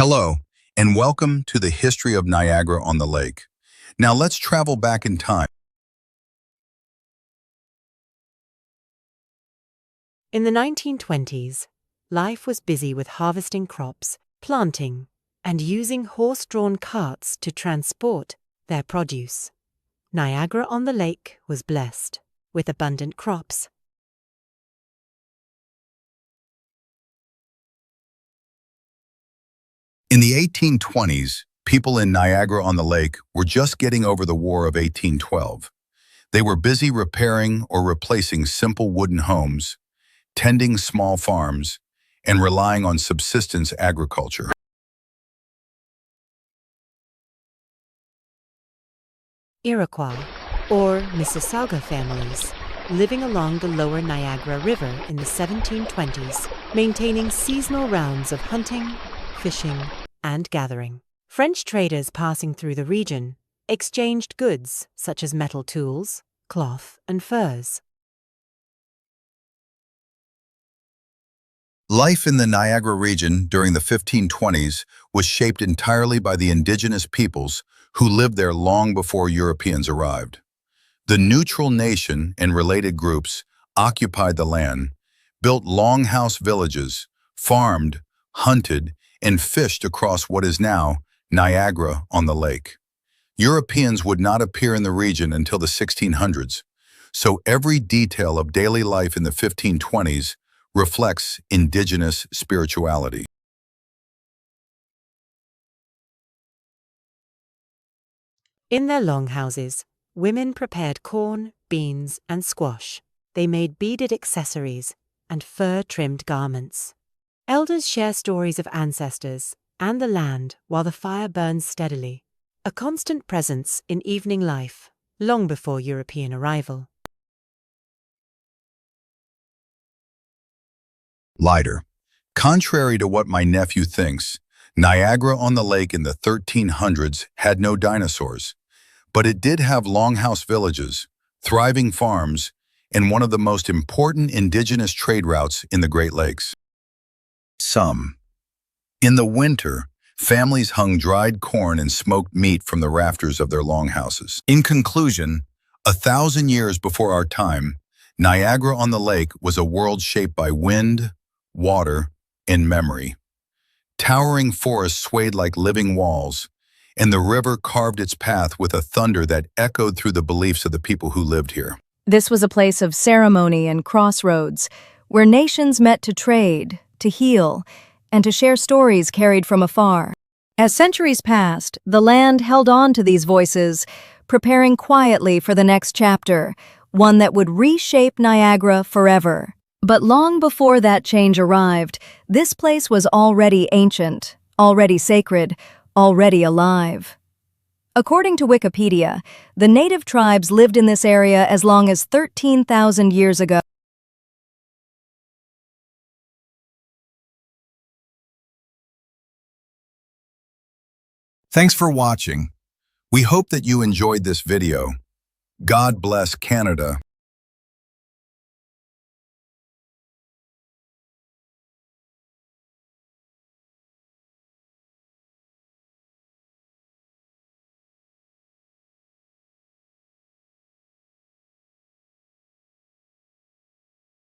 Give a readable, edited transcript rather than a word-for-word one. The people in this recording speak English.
Hello, and welcome to the history of Niagara-on-the-Lake. Now let's travel back in time. In the 1920s, life was busy with harvesting crops, planting, and using horse-drawn carts to transport their produce. Niagara-on-the-Lake was blessed with abundant crops. In the 1820s, people in Niagara-on-the-Lake were just getting over the War of 1812. They were busy repairing or replacing simple wooden homes, tending small farms, and relying on subsistence agriculture. Iroquois, or Mississauga families, living along the lower Niagara River in the 1720s, maintaining seasonal rounds of hunting, fishing, and gathering. French traders passing through the region exchanged goods such as metal tools, cloth, and furs. Life in the Niagara region during the 1520s was shaped entirely by the indigenous peoples who lived there long before Europeans arrived. The neutral nation and related groups occupied the land, built longhouse villages, farmed, hunted, and fished across what is now Niagara-on-the-Lake. Europeans would not appear in the region until the 1600s, so every detail of daily life in the 1520s reflects indigenous spirituality. In their longhouses, women prepared corn, beans, and squash. They made beaded accessories and fur-trimmed garments. Elders share stories of ancestors and the land while the fire burns steadily, a constant presence in evening life long before European arrival. Lighter. Contrary to what my nephew thinks, Niagara-on-the-Lake in the 1300s had no dinosaurs, but it did have longhouse villages, thriving farms, and one of the most important indigenous trade routes in the Great Lakes. In the winter, families hung dried corn and smoked meat from the rafters of their longhouses. In conclusion, 1,000 years before our time, Niagara-on-the-Lake was a world shaped by wind, water, and memory. Towering forests swayed like living walls, and the river carved its path with a thunder that echoed through the beliefs of the people who lived here. This was a place of ceremony and crossroads, where nations met to trade, to heal, and to share stories carried from afar. As centuries passed, the land held on to these voices, preparing quietly for the next chapter, one that would reshape Niagara forever. But long before that change arrived, this place was already ancient, already sacred, already alive. According to Wikipedia, the native tribes lived in this area as long as 13,000 years ago. Thanks for watching. We hope that you enjoyed this video. God bless Canada.